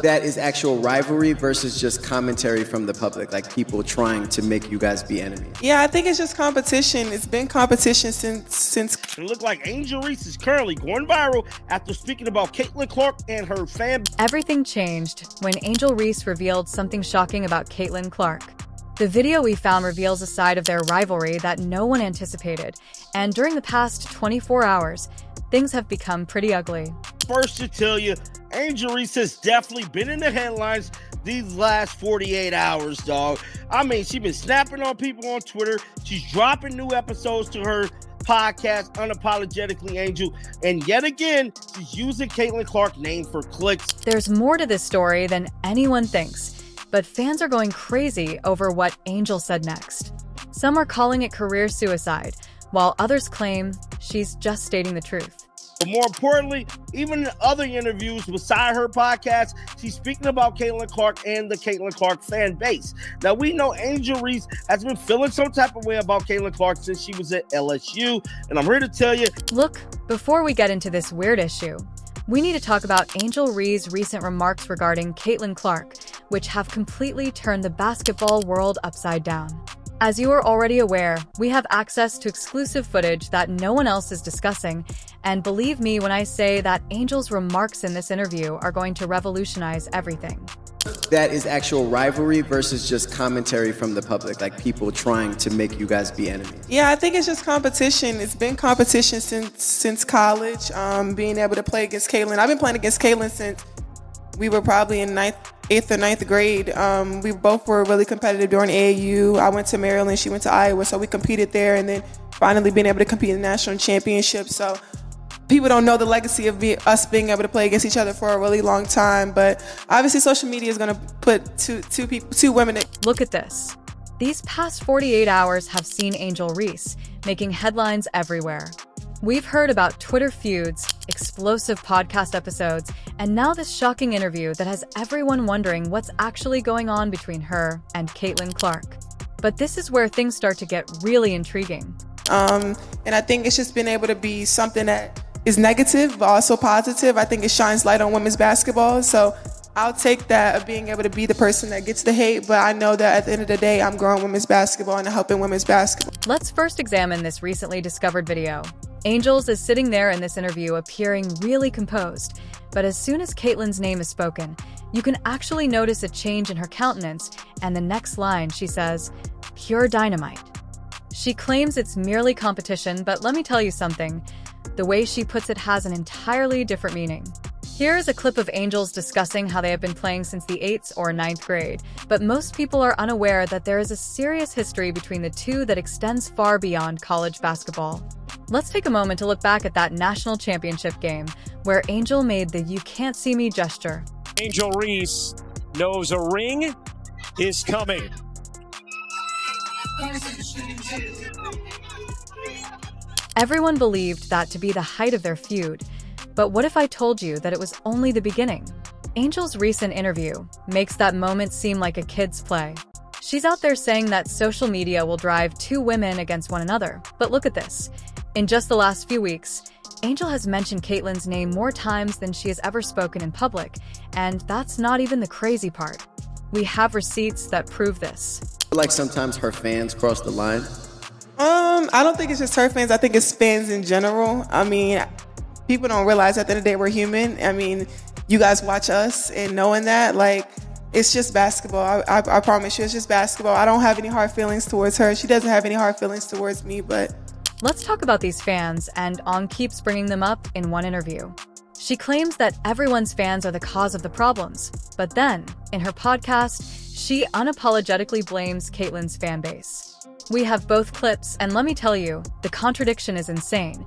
That is actual rivalry versus just commentary from the public, like people trying to make you guys be enemies. Yeah, I think it's just competition. It's been competition since. It looked like Angel Reese is currently going viral after speaking about Caitlin Clark and her fan. Everything changed when Angel Reese revealed something shocking about Caitlin Clark. The video we found reveals a side of their rivalry that no one anticipated, and during the past 24 hours, things have become pretty ugly. First to tell you, Angel Reese has definitely been in the headlines these last 48 hours, dog. I mean, she's been snapping on people on Twitter. She's dropping new episodes to her podcast, Unapologetically Angel. And yet again, she's using Caitlin Clark's name for clicks. There's more to this story than anyone thinks, but fans are going crazy over what Angel said next. Some are calling it career suicide, while others claim she's just stating the truth. But more importantly, even in other interviews beside her podcast, she's speaking about Caitlin Clark and the Caitlin Clark fan base. Now, we know Angel Reese has been feeling some type of way about Caitlin Clark since she was at LSU, and I'm here to tell you... Look, before we get into this weird issue, we need to talk about Angel Reese's recent remarks regarding Caitlin Clark, which have completely turned the basketball world upside down. As you are already aware, we have access to exclusive footage that no one else is discussing, and believe me when I say that Angel's remarks in this interview are going to revolutionize everything. That is actual rivalry versus just commentary from the public, like people trying to make you guys be enemies. Yeah, I think it's just competition. It's been competition since college. Being able to play against Caitlin. I've been playing against Caitlin since we were probably in 8th or 9th grade. We both were really competitive during AAU. I went to Maryland, she went to Iowa, so we competed there, and then finally being able to compete in the national championship. So people don't know the legacy of us being able to play against each other for a really long time, but obviously social media is going to put two women. Look at this. These past 48 hours have seen Angel Reese making headlines everywhere. We've heard about Twitter feuds, explosive podcast episodes, and now this shocking interview that has everyone wondering what's actually going on between her and Caitlin Clark. But this is where things start to get really intriguing. And I think it's just been able to be something that is negative, but also positive. I think it shines light on women's basketball. So I'll take that of being able to be the person that gets the hate, but I know that at the end of the day, I'm growing women's basketball and helping women's basketball. Let's first examine this recently discovered video. Angels is sitting there in this interview appearing really composed, but as soon as Caitlin's name is spoken, you can actually notice a change in her countenance, and the next line she says, "Pure dynamite." She claims it's merely competition, but let me tell you something. The way she puts it has an entirely different meaning. Here is a clip of Angels discussing how they have been playing since the 8th or 9th grade, but most people are unaware that there is a serious history between the two that extends far beyond college basketball. Let's take a moment to look back at that national championship game, where Angel made the "you can't see me" gesture. Angel Reese knows a ring is coming. Everyone believed that to be the height of their feud, but what if I told you that it was only the beginning? Angel's recent interview makes that moment seem like a kid's play. She's out there saying that social media will drive two women against one another, but look at this. In just the last few weeks, Angel has mentioned Caitlin's name more times than she has ever spoken in public, and that's not even the crazy part. We have receipts that prove this. I feel like sometimes her fans cross the line. I don't think it's just her fans. I think it's fans in general. I mean, people don't realize at the end of the day we're human. I mean, you guys watch us, and knowing that, like, it's just basketball. I promise you, it's just basketball. I don't have any hard feelings towards her. She doesn't have any hard feelings towards me, but... Let's talk about these fans, and On keeps bringing them up in one interview. She claims that everyone's fans are the cause of the problems, but then, in her podcast, she unapologetically blames Caitlin's fan base. We have both clips, and let me tell you, the contradiction is insane.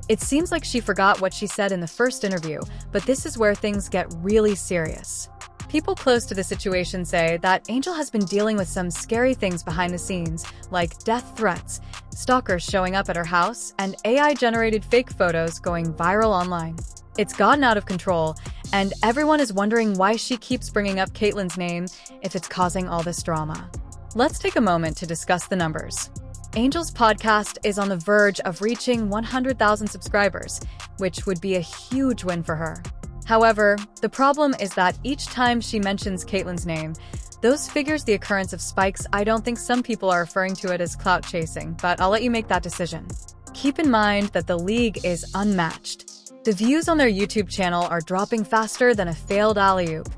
It seems like she forgot what she said in the first interview, but this is where things get really serious. People close to the situation say that Angel has been dealing with some scary things behind the scenes, like death threats, stalkers showing up at her house, and AI-generated fake photos going viral online. It's gotten out of control, and everyone is wondering why she keeps bringing up Caitlin's name if it's causing all this drama. Let's take a moment to discuss the numbers. Angel's podcast is on the verge of reaching 100,000 subscribers, which would be a huge win for her. However, the problem is that each time she mentions Caitlyn's name, those figures the occurrence of spikes. I don't think some people are referring to it as clout chasing, but I'll let you make that decision. Keep in mind that the league is unmatched. The views on their YouTube channel are dropping faster than a failed alley-oop.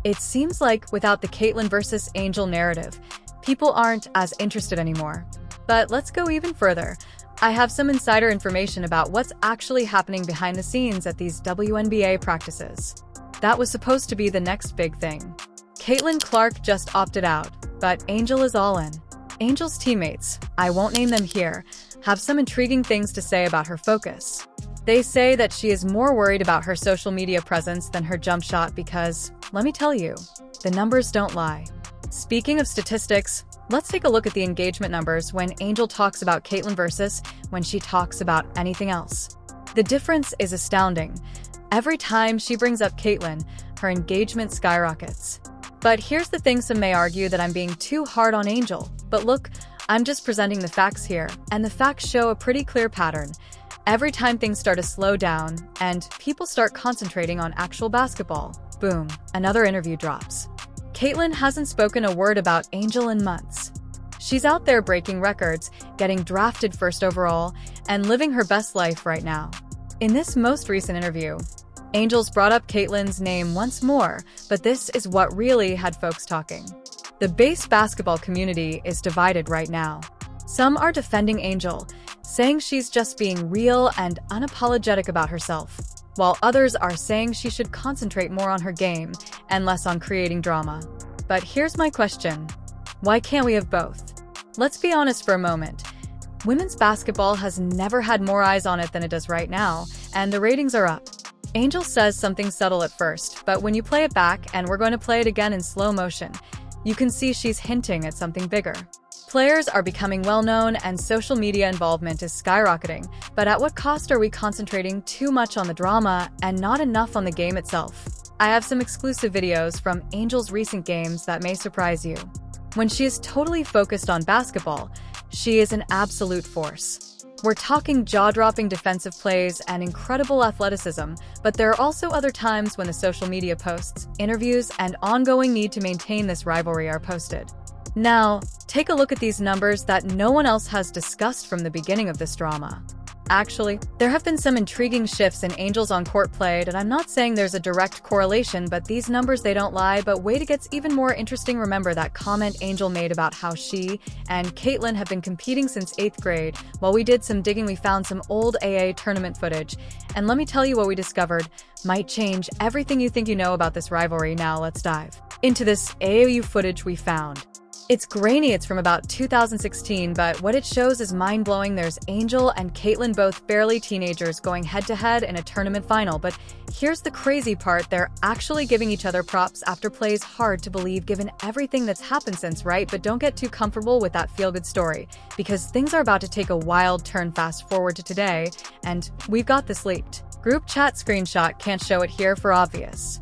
It seems like without the Caitlyn versus Angel narrative, people aren't as interested anymore. But let's go even further. I have some insider information about what's actually happening behind the scenes at these WNBA practices. That was supposed to be the next big thing. Caitlin Clark just opted out, but Angel is all in. Angel's teammates, I won't name them here, have some intriguing things to say about her focus. They say that she is more worried about her social media presence than her jump shot because, let me tell you, the numbers don't lie. Speaking of statistics, let's take a look at the engagement numbers when Angel talks about Caitlyn versus when she talks about anything else. The difference is astounding. Every time she brings up Caitlyn, her engagement skyrockets. But here's the thing, some may argue that I'm being too hard on Angel. But look, I'm just presenting the facts here, and the facts show a pretty clear pattern. Every time things start to slow down and people start concentrating on actual basketball, boom, another interview drops. Caitlyn hasn't spoken a word about Angel in months. She's out there breaking records, getting drafted first overall, and living her best life right now. In this most recent interview, Angel's brought up Caitlyn's name once more, but this is what really had folks talking. The base basketball community is divided right now. Some are defending Angel, saying she's just being real and unapologetic about herself, while others are saying she should concentrate more on her game and less on creating drama. But here's my question. Why can't we have both? Let's be honest for a moment. Women's basketball has never had more eyes on it than it does right now, and the ratings are up. Angel says something subtle at first, but when you play it back, and we're going to play it again in slow motion, you can see she's hinting at something bigger. Players are becoming well-known and social media involvement is skyrocketing, but at what cost are we concentrating too much on the drama and not enough on the game itself? I have some exclusive videos from Angel's recent games that may surprise you. When she is totally focused on basketball, she is an absolute force. We're talking jaw-dropping defensive plays and incredible athleticism, but there are also other times when the social media posts, interviews, and ongoing need to maintain this rivalry are posted. Now, take a look at these numbers that no one else has discussed from the beginning of this drama. Actually, there have been some intriguing shifts in Angel's on-court play, and I'm not saying there's a direct correlation, but these numbers, they don't lie. But wait, it gets even more interesting. Remember that comment Angel made about how she and Caitlyn have been competing since 8th grade? Well, we did some digging, we found some old AA tournament footage, and let me tell you what we discovered might change everything you think you know about this rivalry. Now let's dive into this AAU footage we found. It's grainy, it's from about 2016, but what it shows is mind-blowing. There's Angel and Caitlyn, both barely teenagers, going head-to-head in a tournament final. But here's the crazy part, they're actually giving each other props after plays. Hard to believe given everything that's happened since, right? But don't get too comfortable with that feel-good story, because things are about to take a wild turn. Fast forward to today, and we've got this leaked group chat screenshot. Can't show it here for obvious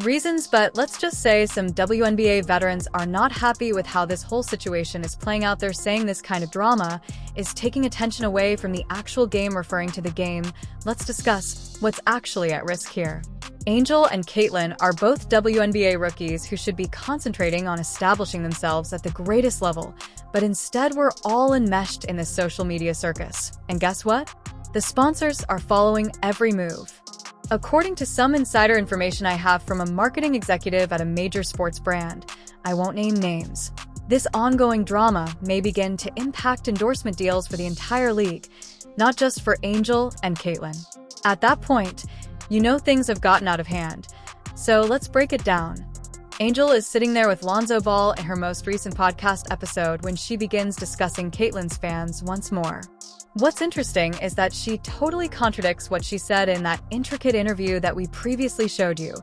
reasons, but let's just say some WNBA veterans are not happy with how this whole situation is playing out. They're saying this kind of drama is taking attention away from the actual game, referring to the game. Let's discuss what's actually at risk here. Angel and Caitlyn are both WNBA rookies who should be concentrating on establishing themselves at the greatest level, but instead we're all enmeshed in this social media circus. And guess what? The sponsors are following every move. According to some insider information I have from a marketing executive at a major sports brand, I won't name names, this ongoing drama may begin to impact endorsement deals for the entire league, not just for Angel and Caitlyn. At that point, you know things have gotten out of hand. So let's break it down. Angel is sitting there with Lonzo Ball in her most recent podcast episode when she begins discussing Caitlyn's fans once more. What's interesting is that she totally contradicts what she said in that intricate interview that we previously showed you.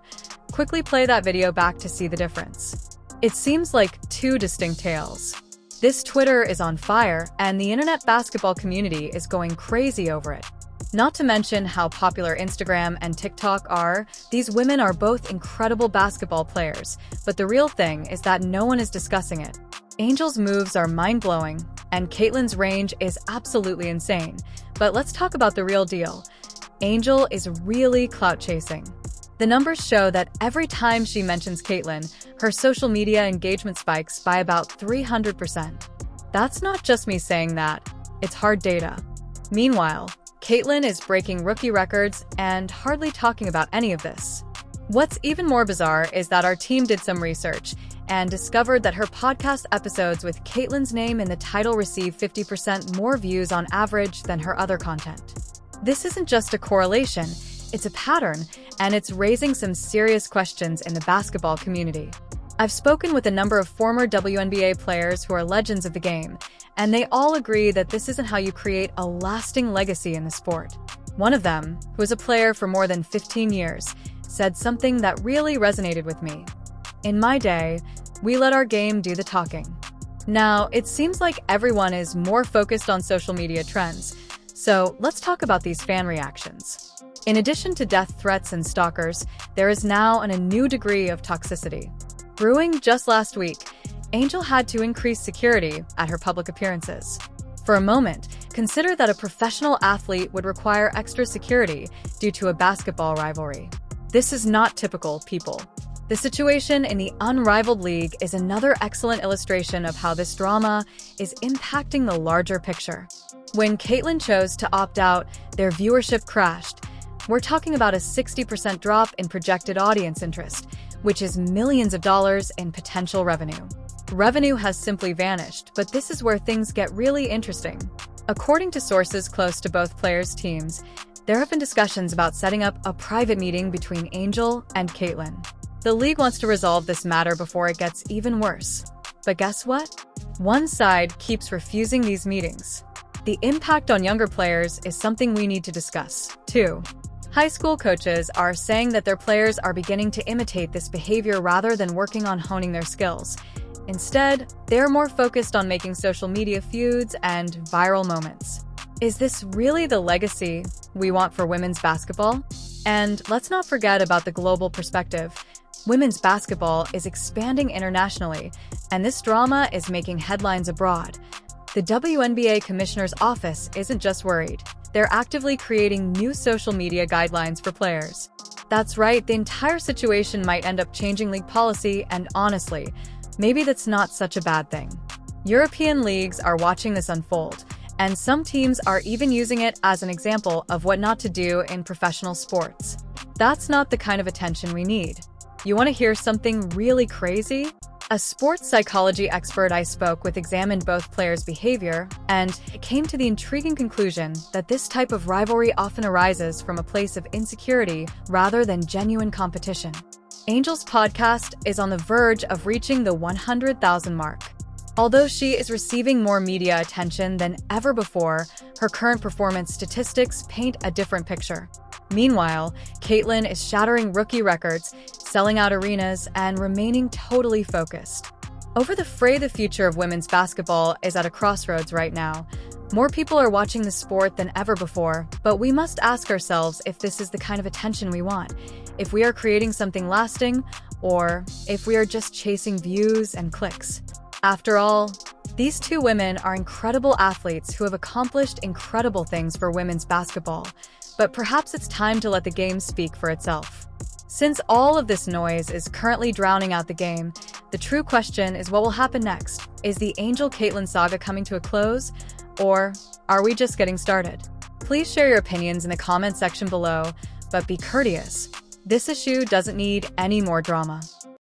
Quickly play that video back to see the difference. It seems like two distinct tales. This Twitter is on fire, and the internet basketball community is going crazy over it. Not to mention how popular Instagram and TikTok are. These women are both incredible basketball players, but the real thing is that no one is discussing it. Angel's moves are mind-blowing, and Caitlyn's range is absolutely insane. But let's talk about the real deal. Angel is really clout chasing. The numbers show that every time she mentions Caitlyn, her social media engagement spikes by about 300%. That's not just me saying that, it's hard data. Meanwhile, Caitlyn is breaking rookie records and hardly talking about any of this. What's even more bizarre is that our team did some research and discovered that her podcast episodes with Caitlyn's name in the title receive 50% more views on average than her other content. This isn't just a correlation, it's a pattern, and it's raising some serious questions in the basketball community. I've spoken with a number of former WNBA players who are legends of the game, and they all agree that this isn't how you create a lasting legacy in the sport. One of them, who was a player for more than 15 years, said something that really resonated with me. In my day, we let our game do the talking. Now, it seems like everyone is more focused on social media trends, so let's talk about these fan reactions. In addition to death threats and stalkers, there is now a new degree of toxicity. Brewing just last week, Angel had to increase security at her public appearances. For a moment, consider that a professional athlete would require extra security due to a basketball rivalry. This is not typical, people. The situation in the unrivaled league is another excellent illustration of how this drama is impacting the larger picture. When Caitlyn chose to opt out, their viewership crashed. We're talking about a 60% drop in projected audience interest, which is millions of dollars in potential revenue. Revenue has simply vanished, but this is where things get really interesting. According to sources close to both players' teams, there have been discussions about setting up a private meeting between Angel and Caitlyn. The league wants to resolve this matter before it gets even worse. But guess what? One side keeps refusing these meetings. The impact on younger players is something we need to discuss, too. High school coaches are saying that their players are beginning to imitate this behavior rather than working on honing their skills. Instead, they're more focused on making social media feuds and viral moments. Is this really the legacy we want for women's basketball? And let's not forget about the global perspective. Women's basketball is expanding internationally, and this drama is making headlines abroad. The WNBA Commissioner's Office isn't just worried. They're actively creating new social media guidelines for players. That's right, the entire situation might end up changing league policy, and honestly, maybe that's not such a bad thing. European leagues are watching this unfold, and some teams are even using it as an example of what not to do in professional sports. That's not the kind of attention we need. You want to hear something really crazy? A sports psychology expert I spoke with examined both players' behavior and came to the intriguing conclusion that this type of rivalry often arises from a place of insecurity rather than genuine competition. Angel's podcast is on the verge of reaching the 100,000 mark. Although she is receiving more media attention than ever before, her current performance statistics paint a different picture. Meanwhile, Caitlyn is shattering rookie records, selling out arenas, and remaining totally focused. The future of women's basketball is at a crossroads right now. More people are watching the sport than ever before, but we must ask ourselves if this is the kind of attention we want, if we are creating something lasting, or if we are just chasing views and clicks. After all, these two women are incredible athletes who have accomplished incredible things for women's basketball, but perhaps it's time to let the game speak for itself. Since all of this noise is currently drowning out the game, the true question is what will happen next? Is the Angel-Caitlyn saga coming to a close, or are we just getting started? Please share your opinions in the comment section below, but be courteous. This issue doesn't need any more drama.